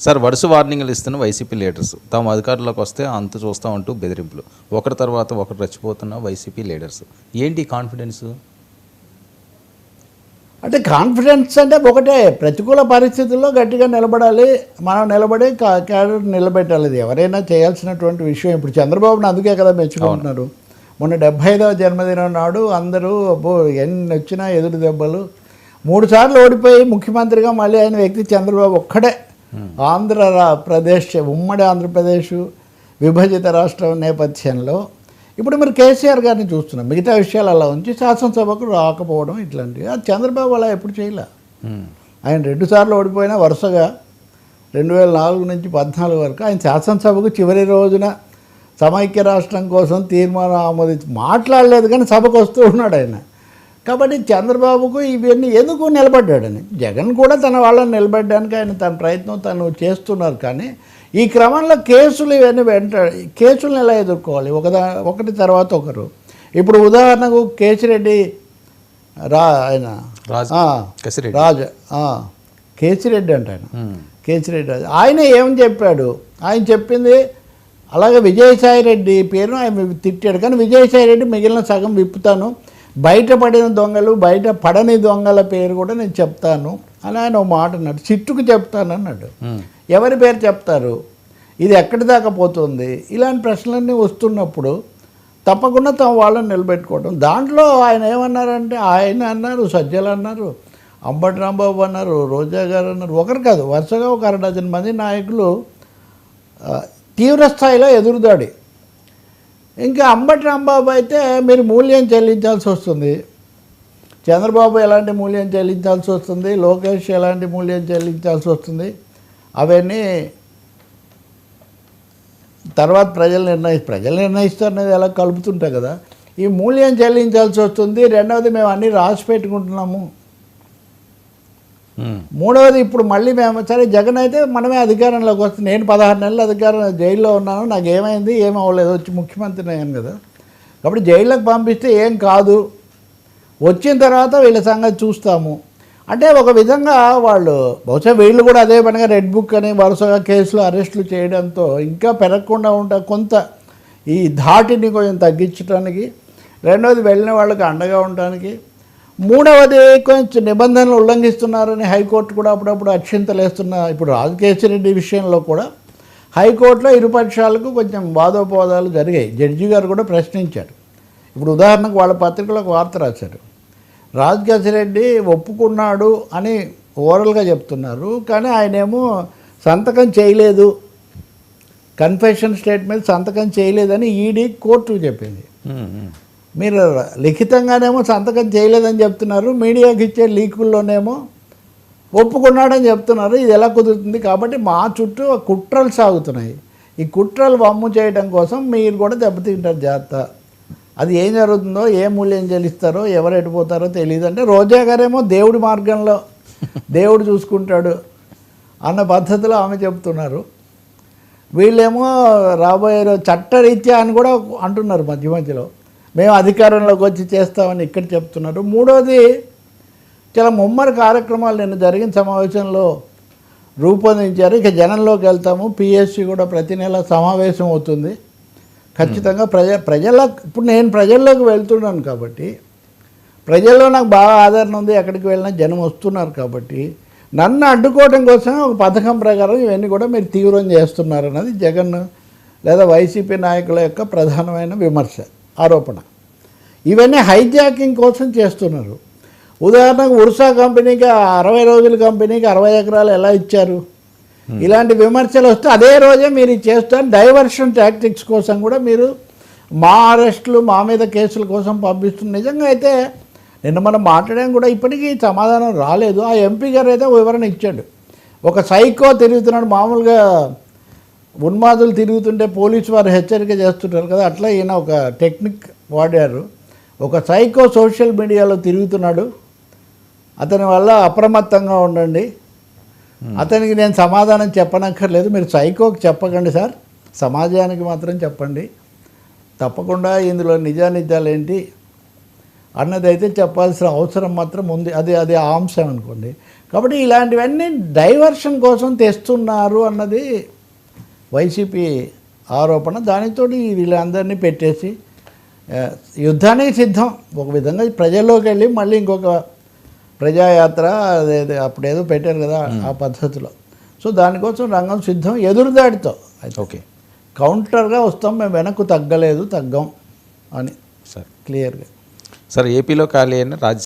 Sir వరుస వార్నింగ్లు ఇస్తున్న YCP leaders తాము అధికారంలోకి వస్తే అంత చూస్తామంటూ బెదిరింపులు, ఒకరి తర్వాత ఒకరు రెచ్చిపోతున్న వైసీపీ లీడర్స్. ఏంటి కాన్ఫిడెన్స్? అంటే కాన్ఫిడెన్స్ అంటే ఒకటే, ప్రతికూల పరిస్థితుల్లో గట్టిగా నిలబడాలి, మనం నిలబడి క్యాడర్ నిలబెట్టాలి. ఇది ఎవరైనా చేయాల్సినటువంటి విషయం. ఇప్పుడు చంద్రబాబుని అందుకే కదా మెచ్చుకుంటున్నారు. మొన్న 75వ జన్మదినం నాడు అందరూ ఎన్ని వచ్చినా ఎదురు దెబ్బలు, 3 సార్లు ఓడిపోయి ముఖ్యమంత్రిగా మళ్ళీ అయిన వ్యక్తి చంద్రబాబు ఒక్కడే. ప్రదేశ్, ఉమ్మడి ఆంధ్రప్రదేశ్ విభజిత రాష్ట్రం నేపథ్యంలో ఇప్పుడు మీరు కేసీఆర్ గారిని చూస్తున్నాం. మిగతా విషయాలు అలా ఉంచి శాసనసభకు రాకపోవడం ఇట్లాంటివి, అది చంద్రబాబు అలా ఎప్పుడు చేయలే. ఆయన 2 సార్లు ఓడిపోయినా వరుసగా 2004 నుంచి 2014 వరకు ఆయన శాసనసభకు చివరి రోజున సమైక్య రాష్ట్రం కోసం తీర్మానం ఆమోదించి మాట్లాడలేదు, కానీ సభకు వస్తూ ఉన్నాడు ఆయన. కాబట్టి చంద్రబాబుకు ఇవన్నీ ఎందుకు నిలబడ్డాడని, జగన్ కూడా తన వాళ్ళని నిలబెట్టడానికి ఆయన తన ప్రయత్నం తను చేస్తున్నారు. కానీ ఈ క్రమంలో కేసులు ఇవన్నీ కేసులను ఎలా ఎదుర్కోవాలి, ఒకటి తర్వాత ఒకరు. ఇప్పుడు ఉదాహరణకు కేసిరెడ్డి ఆయన కేసిరెడ్డి అంటే కేసిరెడ్డి రాజు, ఆయన ఏమని చెప్పాడు, ఆయన చెప్పింది అలాగే విజయసాయిరెడ్డి పేరును ఆయన తిట్టాడు. కానీ విజయసాయిరెడ్డి మిగిలిన సగం విప్పుతాను, బయటపడిన దొంగలు బయట పడని దొంగల పేరు కూడా నేను చెప్తాను అని ఆయన ఒక మాట అన్నాడు. చిట్టుకు చెప్తాను అన్నాడు. ఎవరి పేరు చెప్తారు, ఇది ఎక్కడి దాకా పోతుంది, ఇలాంటి ప్రశ్నలన్నీ వస్తున్నప్పుడు తప్పకుండా తమ వాళ్ళని నిలబెట్టుకోవడం. దాంట్లో ఆయన ఏమన్నారంటే, ఆయన అన్నారు, సజ్జలు అన్నారు, అంబటి రాంబాబు అన్నారు, రోజా గారు అన్నారు, ఒకరు కాదు వరుసగా ఒక 6 మంది నాయకులు తీవ్రస్థాయిలో ఎదురుదాడి. ఇంకా అంబటి రాంబాబు అయితే మీరు మూల్యం చెల్లించాల్సి వస్తుంది, చంద్రబాబు ఎలాంటి మూల్యం చెల్లించాల్సి వస్తుంది, లోకేష్ ఎలాంటి మూల్యం చెల్లించాల్సి వస్తుంది, అవన్నీ తర్వాత ప్రజలు నిర్ణయిస్తారు అనేది ఎలా కలుపుతుంటాయి కదా. ఈ మూల్యం చెల్లించాల్సి వస్తుంది. రెండవది మేము అన్నీ రాసి పెట్టుకుంటున్నాము. మూడవది ఇప్పుడు మళ్ళీ మేము సరే జగన్ అయితే మనమే అధికారంలోకి వస్తుంది. నేను 16 నెలలు అధికారం జైల్లో ఉన్నాను, నాకు ఏమైంది ఏం అవ్వలేదు, వచ్చి ముఖ్యమంత్రిని అయ్యాను కదా. కాబట్టి జైల్లోకి పంపిస్తే ఏం కాదు, వచ్చిన తర్వాత వీళ్ళ సంగతి చూస్తాము అంటే ఒక విధంగా వాళ్ళు బహుశా వీళ్ళు కూడా అదే పనిగా రెడ్ బుక్ అని వరుసగా కేసులు అరెస్టులు చేయడంతో ఇంకా పెరగకుండా ఉంటా కొంత ఈ ధాటిని కొంచెం తగ్గించడానికి, రెండవది వెళ్ళిన వాళ్ళకి అండగా ఉండడానికి, మూడవది కొంచెం నిబంధనలు ఉల్లంఘిస్తున్నారని హైకోర్టు కూడా అప్పుడప్పుడు అక్షింతలు వేస్తున్న. ఇప్పుడు రాజకేశిరెడ్డి విషయంలో కూడా హైకోర్టులో ఇరుపక్షాలకు కొంచెం వాదోపవాదాలు జరిగాయి. జడ్జి గారు కూడా ప్రశ్నించారు. ఇప్పుడు ఉదాహరణకు వాళ్ళ పత్రికలో ఒక వార్త రాశారు, రాజకేశిరెడ్డి ఒప్పుకున్నాడు అని ఓరల్గా చెప్తున్నారు, కానీ ఆయనేమో సంతకం చేయలేదు, కన్ఫెషన్ స్టేట్మెంట్ సంతకం చేయలేదని ఈడీ కోర్టుకు చెప్పింది. మీరు లిఖితంగానేమో సంతకం చేయలేదని చెప్తున్నారు, మీడియాకి ఇచ్చే లీకుల్లోనేమో ఒప్పుకున్నాడని చెప్తున్నారు. ఇది ఎలా కుదురుతుంది? కాబట్టి మా చుట్టూ కుట్రలు సాగుతున్నాయి. ఈ కుట్రలు వమ్ము చేయడం కోసం మీరు కూడా దెబ్బతింటారు, జాగ్రత్త. అది ఏం జరుగుతుందో, ఏ మూల్యం చెల్లిస్తారో, ఎవరు ఎడిపోతారో తెలియదు. అంటే రోజా గారేమో దేవుడి మార్గంలో దేవుడు చూసుకుంటాడు అన్న పద్ధతిలో ఆమె చెప్తున్నారు. వీళ్ళేమో రాబోయే చట్టరీత్యా అని కూడా అంటున్నారు మధ్యలో. మేము అధికారంలోకి వచ్చి చేస్తామని ఇక్కడ చెప్తున్నారు. మూడోది చాలా ముమ్మడి కార్యక్రమాలు నిన్న జరిగిన సమావేశంలో రూపొందించారు. ఇక జనంలోకి వెళ్తాము, పిఎస్సి కూడా ప్రతి నెల సమావేశం అవుతుంది ఖచ్చితంగా. ఇప్పుడు నేను ప్రజల్లోకి వెళ్తున్నాను కాబట్టి ప్రజల్లో నాకు బాగా ఆదరణ ఉంది, ఎక్కడికి వెళ్ళినా జనం వస్తున్నారు కాబట్టి నన్ను అడ్డుకోవడం కోసమే ఒక పథకం ప్రకారం ఇవన్నీ కూడా మీరు తీవ్రం చేస్తున్నారన్నది జగన్ లేదా వైసీపీ నాయకుల యొక్క ప్రధానమైన విమర్శ, ఆరోపణ. ఇవన్నీ హైజాకింగ్ కోసం చేస్తున్నారు. ఉదాహరణకు ఉర్సా కంపెనీకి 60 రోజుల కంపెనీకి 60 ఎకరాలు ఎలా ఇచ్చారు, ఇలాంటి విమర్శలు వస్తే అదే రోజే మీరు చేస్తారు. డైవర్షన్ టాక్టిక్స్ కోసం కూడా మీరు మా అరెస్టులు, మా మీద కేసుల కోసం పంపిస్తున్నారు. నిజంగా అయితే నిన్న మనం మాట్లాడాం కూడా, ఇప్పటికీ సమాధానం రాలేదు. ఆ ఎంపీ గారు అయితే వివరణ ఇచ్చాడు. ఒక సైకో తిరుగుతున్నాడు, మామూలుగా ఉన్మాదులు తిరుగుతుంటే పోలీసు వారు హెచ్చరిక చేస్తుంటారు కదా, అట్లా ఈయన ఒక టెక్నిక్ వాడారు. ఒక సైకో సోషల్ మీడియాలో తిరుగుతున్నాడు, అతని వల్ల అప్రమత్తంగా ఉండండి, అతనికి నేను సమాధానం చెప్పనక్కర్లేదు, మీరు సైకోకి చెప్పకండి సార్, సమాజానికి మాత్రం చెప్పండి, తప్పకుండా ఇందులో నిజానిజాలు ఏంటి అన్నదైతే చెప్పాల్సిన అవసరం మాత్రం ఉంది. అది ఆ అంశం అనుకోండి. కాబట్టి ఇలాంటివన్నీ డైవర్షన్ కోసం తెస్తున్నారు అన్నది వైసీపీ ఆరోపణ. దానితో వీళ్ళందరినీ పెట్టేసి యుద్ధానికి సిద్ధం. ఒక విధంగా ప్రజల్లోకి వెళ్ళి మళ్ళీ ఇంకొక ప్రజాయాత్ర అదే అప్పుడేదో పెట్టారు కదా ఆ పద్ధతిలో. సో దానికోసం రంగం సిద్ధం, ఎదురుదాడితో. ఓకే, కౌంటర్గా వస్తాం, మేము వెనక్కు తగ్గం అని సార్. క్లియర్గా. సార్, ఏపీలో ఖాళీ అయిన